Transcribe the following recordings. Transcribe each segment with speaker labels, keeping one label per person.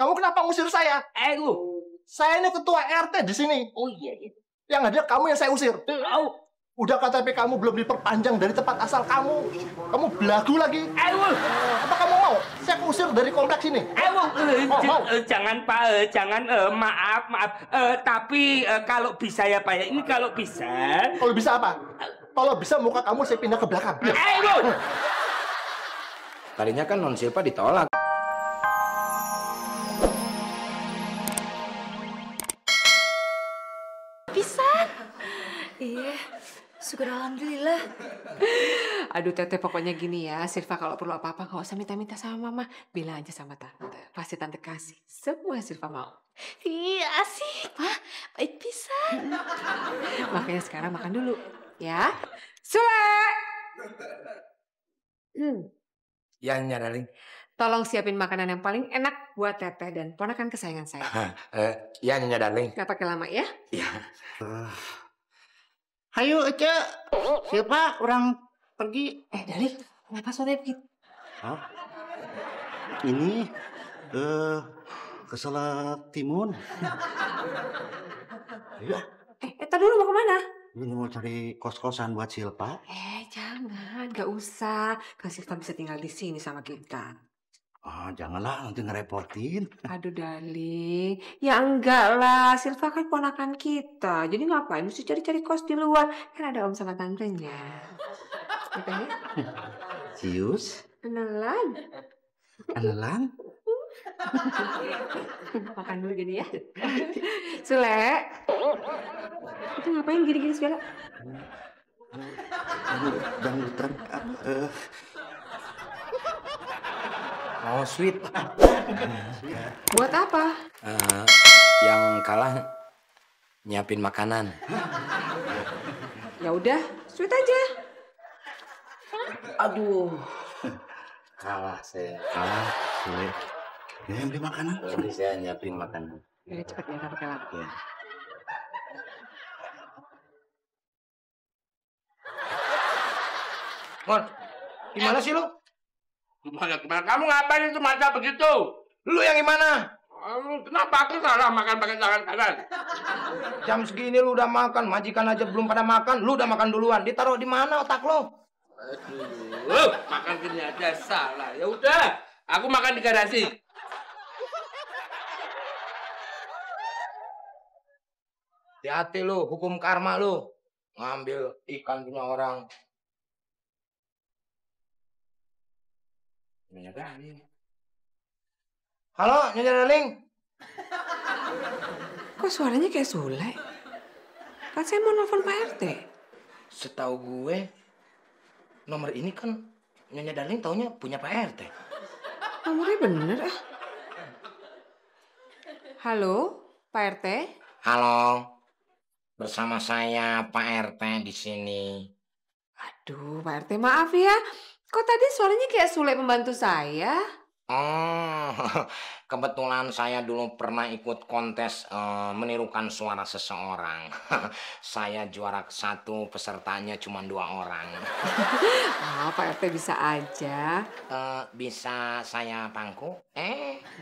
Speaker 1: Kamu kenapa ngusir saya? Saya ini ketua RT di sini.
Speaker 2: Oh iya.
Speaker 1: Yang ada kamu yang saya usir. Udah KTP kamu belum diperpanjang dari tempat asal kamu. Kamu belagu lagi. Apa kamu mau saya usir dari kompleks ini?
Speaker 2: Jangan Pak, jangan. Maaf. Tapi kalau bisa ya Pak ya. Ini kalau bisa.
Speaker 1: Kalau bisa apa? Kalau bisa muka kamu saya pindah ke belakang.
Speaker 3: Tadinya kan Non Silva ditolak.
Speaker 4: Bisa. Iya. Syukur alhamdulillah.
Speaker 5: Aduh Teteh, pokoknya gini ya, Silva kalau perlu apa-apa nggak usah minta-minta sama Mama, bilang aja sama Tante. Pasti Tante kasih semua Silva mau.
Speaker 4: Iya asik. Baik bisa.
Speaker 5: Makanya sekarang makan dulu, ya. Sule.
Speaker 3: Ya, darling.
Speaker 5: Tolong siapin makanan yang paling enak buat Teteh dan ponakan kesayangan saya.
Speaker 3: Ya, Nyonya darling.
Speaker 5: Gak pakai lama ya?
Speaker 3: Iya.
Speaker 6: Hayu Ece, siapa orang pergi?
Speaker 5: Darling, kenapa sore begitu?
Speaker 6: Hah? Ini ke Salat Timun. Ayo.
Speaker 5: Tar dulu mau kemana?
Speaker 6: Ini mau cari kos-kosan buat Silva.
Speaker 5: Jangan, gak usah. Kan Silva bisa tinggal di sini sama kita.
Speaker 6: Janganlah nanti ngerepotin.
Speaker 5: Aduh darling, ya enggak lah, Silva kan ponakan kita. Jadi ngapain mesti cari-cari kos di luar? Kan ada om sama tantenya. Katanya?
Speaker 6: Cius?
Speaker 5: Kenalan.
Speaker 6: Kenalan?
Speaker 5: Makan dulu gini ya. Sule, itu ngapain gini-gini segala?
Speaker 6: Dangdutan.
Speaker 3: Oh, sweet.
Speaker 5: Buat apa?
Speaker 3: Yang kalah nyiapin makanan.
Speaker 5: Ya udah, sweet aja.
Speaker 3: Aduh. Kalah saya.
Speaker 6: Sulit. Ya, yang beli makanan.
Speaker 3: Jadi saya nyiapin makanan.
Speaker 5: Udah cepet ya, gak pakai lama.
Speaker 3: Ya.
Speaker 7: Mon, gimana sih lu? Gimana? Kamu ngapain itu mata begitu?
Speaker 1: Lu yang gimana?
Speaker 7: Kenapa aku salah makan pakai tangan kanan?
Speaker 1: Jam segini lu udah makan, majikan aja belum pada makan, lu udah makan duluan. Ditaruh di mana otak lo?
Speaker 7: Aduh, makan gini aja salah. Ya udah, aku makan di garasi.
Speaker 1: Hati-hati lu, hukum karma lu. Ngambil ikan punya orang. Halo, Nyonya Darling.
Speaker 5: Kok suaranya kayak Sule? Kan saya mau nelfon Pak RT.
Speaker 1: Setahu gue, nomor ini kan Nyonya Darling taunya punya Pak RT.
Speaker 5: Nomornya bener ah. Halo, Pak RT?
Speaker 1: Halo, bersama saya Pak RT di sini.
Speaker 5: Aduh, Pak RT maaf ya. Kok tadi suaranya kayak Sule pembantu saya?
Speaker 1: Oh, kebetulan saya dulu pernah ikut kontes menirukan suara seseorang. Saya juara 1, pesertanya cuma 2 orang.
Speaker 5: Pak RT bisa aja.
Speaker 1: Bisa saya pangku?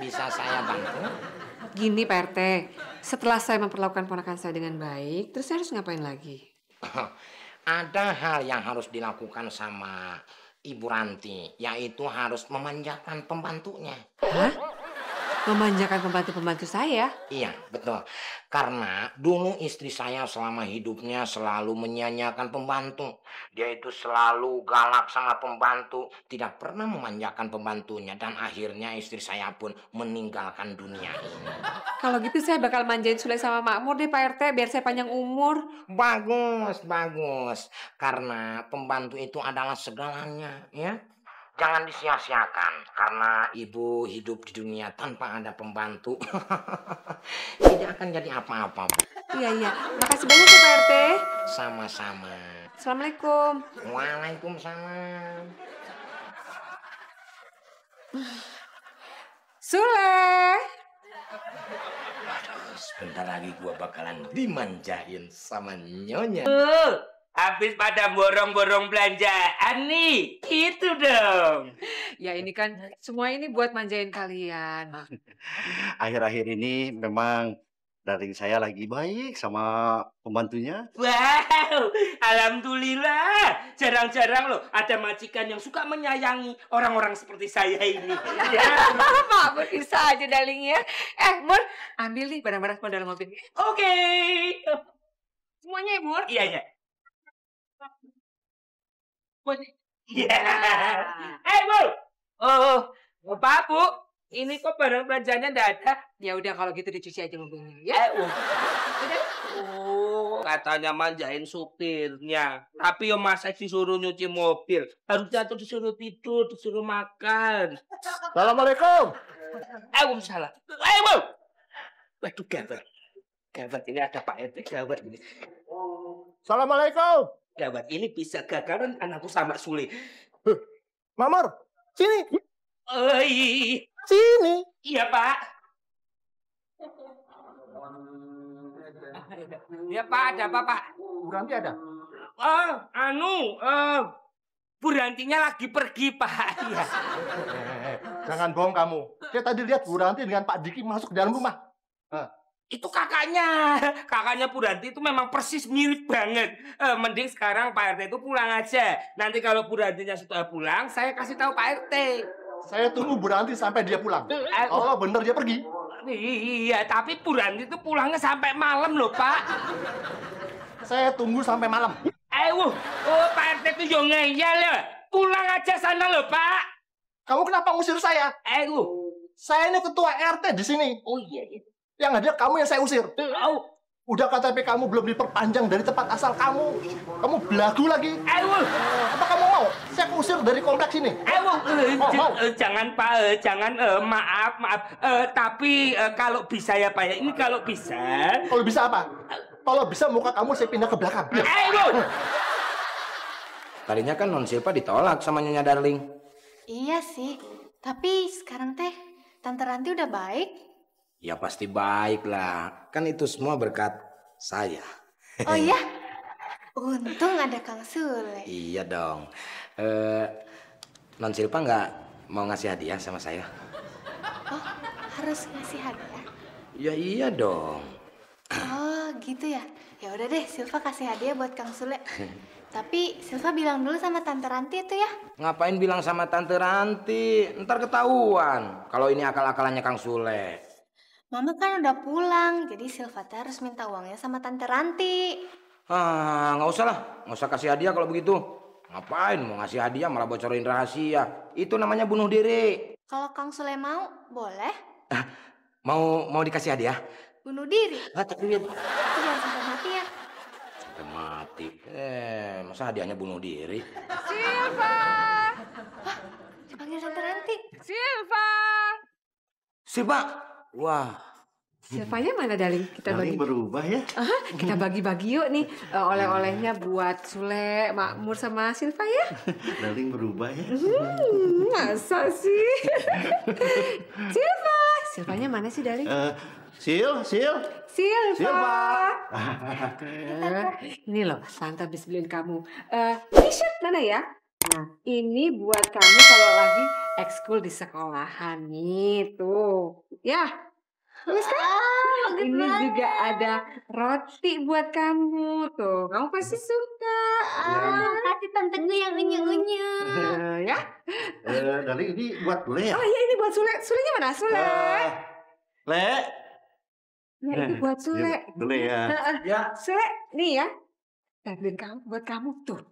Speaker 1: Bisa saya bantu?
Speaker 5: Gini Pak RT, setelah saya memperlakukan ponakan saya dengan baik, terus saya harus ngapain lagi?
Speaker 1: Ada hal yang harus dilakukan sama Ibu Ranti, yaitu harus memanjakan pembantunya.
Speaker 5: Hah? Memanjakan pembantu-pembantu saya?
Speaker 1: Iya, betul. Karena dulu istri saya selama hidupnya selalu menyanyiakan pembantu. Dia itu selalu galak sama pembantu, tidak pernah memanjakan pembantunya. Dan akhirnya istri saya pun meninggalkan dunia ini.
Speaker 5: Kalau gitu saya bakal manjain Sule sama Makmur deh Pak RT, biar saya panjang umur.
Speaker 1: Bagus, bagus. Karena pembantu itu adalah segalanya, ya. Jangan disia-siakan, karena ibu hidup di dunia tanpa ada pembantu. Tidak akan jadi apa-apa, Bu.
Speaker 5: Iya. Makasih banyak ya Pak RT.
Speaker 1: Sama-sama.
Speaker 5: Assalamualaikum.
Speaker 1: Waalaikumsalam.
Speaker 5: Sule.
Speaker 1: Aduh, sebentar lagi gua bakalan dimanjain sama Nyonya.
Speaker 2: Habis pada borong-borong belanjaan nih. Itu dong.
Speaker 5: Ya ini kan semua ini buat manjain kalian.
Speaker 6: Akhir-akhir ini memang Darling saya lagi baik sama pembantunya.
Speaker 2: Wow, alhamdulillah. Jarang-jarang loh ada majikan yang suka menyayangi orang-orang seperti saya ini. Ya.
Speaker 5: Pak, bisa aja Darling ya. Mur, ambil nih barang-barang semua dalam mobil.
Speaker 2: Oke.
Speaker 5: Semuanya ya, Mur?
Speaker 2: Iya, iya. Iya. Bu. Oh, Pak, Bu. Ini kok barang belanjanya nggak ada?
Speaker 5: Ya udah kalau gitu dicuci aja mobilnya ya.
Speaker 2: Katanya manjain supirnya. Tapi yang masa disuruh nyuci mobil. Harusnya tuh disuruh tidur, disuruh makan.
Speaker 6: Assalamualaikum.
Speaker 2: Waalaikumsalam. Bu. Waduh, gawat. Gawat, ini ada Pak RT, gawat ini.
Speaker 6: Assalamualaikum.
Speaker 2: Gawat, ini bisa gagaran anakku sama Sule.
Speaker 6: Mamor, sini. Sini.
Speaker 2: Iya, Pak. Ya, Pak, ada apa, Pak?
Speaker 6: Bu Ranti ada?
Speaker 2: Bu Rantinya lagi pergi, Pak. Iya.
Speaker 6: Jangan bohong kamu. Saya tadi lihat Bu Ranti dengan Pak Diki masuk ke dalam rumah.
Speaker 2: Itu kakaknya. Kakaknya Bu Ranti itu memang persis mirip banget. Mending sekarang Pak RT itu pulang aja. Nanti kalau Bu Rantinya sudah pulang, saya kasih tahu Pak RT.
Speaker 6: Saya tunggu Bu Ranti sampai dia pulang. Kalau bener dia pergi.
Speaker 2: Iya, tapi Bu Ranti itu pulangnya sampai malam loh, Pak.
Speaker 6: Saya tunggu sampai malam.
Speaker 2: Pak RT itu yo ngeyel ya. Pulang aja sana loh, Pak.
Speaker 6: Kamu kenapa ngusir saya? Saya ini ketua RT di sini.
Speaker 2: Oh iya.
Speaker 6: Yang ada kamu yang saya usir. Udah KTP kamu belum diperpanjang dari tempat asal kamu. Kamu belagu lagi. Apa kamu mau saya usir dari kompleks ini?
Speaker 2: Jangan, Pak. Jangan. Maaf. Tapi kalau bisa ya, Pak ya. Ini kalau bisa.
Speaker 6: Kalau bisa apa? Kalau bisa muka kamu saya pindah ke belakang.
Speaker 1: Tadinya kan Non Silva ditolak sama Nyonya Darling.
Speaker 4: Iya sih, tapi sekarang teh Tante Ranti udah baik.
Speaker 1: Ya pasti baik lah. Kan itu semua berkat saya.
Speaker 4: Oh iya? Untung ada Kang Sule.
Speaker 1: Iya dong. Non Silva nggak mau ngasih hadiah sama saya?
Speaker 4: Oh, harus ngasih hadiah?
Speaker 1: Ya iya dong.
Speaker 4: Oh gitu ya. Ya udah deh, Silva kasih hadiah buat Kang Sule. Tapi Silva bilang dulu sama Tante Ranti itu ya.
Speaker 1: Ngapain bilang sama Tante Ranti? Ntar ketahuan kalau ini akal-akalannya Kang Sule.
Speaker 4: Mama kan udah pulang, jadi Silva harus minta uangnya sama Tante Ranti.
Speaker 1: Nggak usah lah, nggak usah kasih hadiah kalau begitu. Ngapain mau ngasih hadiah malah bocorin rahasia? Itu namanya bunuh diri.
Speaker 4: Kalau Kang Sule mau, boleh.
Speaker 1: Mau dikasih hadiah?
Speaker 4: Bunuh diri.
Speaker 1: Tapi
Speaker 4: Jangan sampai mati ya.
Speaker 1: sampai mati. Masa hadiahnya bunuh diri?
Speaker 5: Silva!
Speaker 4: Dipanggil Tante Ranti.
Speaker 5: Silva!
Speaker 1: Silva. Wah.
Speaker 5: Silvanya mana Darling? Kita bagi.
Speaker 6: Berubah ya.
Speaker 5: Kita bagi-bagi yuk nih oleh-olehnya buat Sule, Makmur sama Silva ya.
Speaker 6: Darling berubah ya.
Speaker 5: Masa sih? Silvanya mana sih Darling?
Speaker 6: Silva.
Speaker 5: Ini loh, Tante habis beliin kamu t-shirt mana ya? Nah, ini buat kamu kalau lagi ekskul di sekolahan nih, tuh. Ya. Terus kan? Ini juga ada roti buat kamu, tuh. Kamu pasti suka.
Speaker 4: Kasih tanteku yang unyu-unyu.
Speaker 5: Ya?
Speaker 6: Darling ini buat Sule ya?
Speaker 5: Oh iya, ini buat Sule. Sulenya mana? Sule.
Speaker 6: Le.
Speaker 5: Ya, ini buat Sule.
Speaker 6: Sule ya.
Speaker 1: Ya.
Speaker 5: Sule, nih ya. Beliin kamu buat kamu tuh.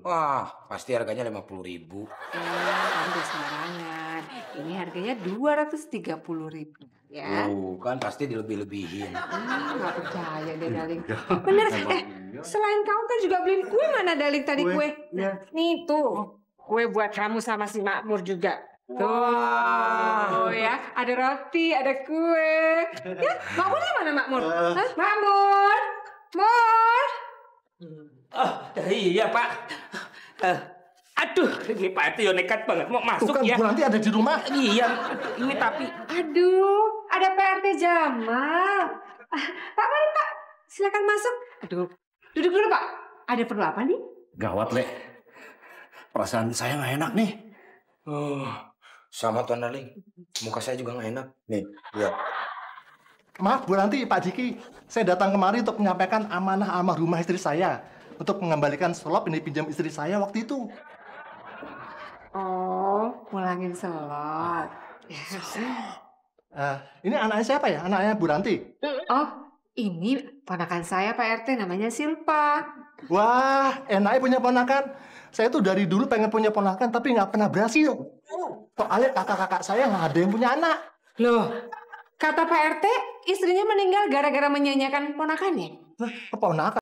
Speaker 1: Wah, pasti harganya 50.000.
Speaker 5: Kamu udah sembarangan. Ini harganya 230.000 ya.
Speaker 1: Kan pasti dilebih-lebihin.
Speaker 5: Nggak percaya deh Darling. Bener. Selain kamu kan juga beliin kue, mana Darling tadi kue? Nih tuh. Kue buat kamu sama si Makmur juga. Tuh ya, ada roti, ada kue. Ya, Makmurnya mana Makmur? Makmur.
Speaker 2: Iya, Pak. Aduh, ini Pak RT yo nekat banget mau masuk
Speaker 6: Tuh kan
Speaker 2: ya.
Speaker 6: Bu Ranti ada di rumah.
Speaker 2: Iya, ini tapi
Speaker 5: Aduh, ada PRT Jamal. Pak, mari Pak. Silakan masuk. Aduh, duduk dulu Pak. Ada perlu apa nih?
Speaker 6: Gawat, Le. Perasaan saya nggak enak nih.
Speaker 1: Oh, sama Tuan Darling. Muka saya juga nggak enak. Nih, lihat.
Speaker 6: Maaf Bu Ranti, Pak Diki. Saya datang kemari untuk menyampaikan amanah almarhumah istri saya. Untuk mengembalikan selop yang dipinjam istri saya waktu itu.
Speaker 5: Oh, pulangin selot.
Speaker 6: Ini anaknya siapa ya? Anaknya Bu Ranti?
Speaker 5: Oh, ini ponakan saya Pak RT, namanya Silpa.
Speaker 6: Wah, enaknya punya ponakan. Saya tuh dari dulu pengen punya ponakan, tapi nggak pernah berhasil. Soalnya kakak-kakak saya nggak ada yang punya anak.
Speaker 5: Loh, kata Pak RT, istrinya meninggal gara-gara menyanyiakan ponakannya.
Speaker 6: Keponakan.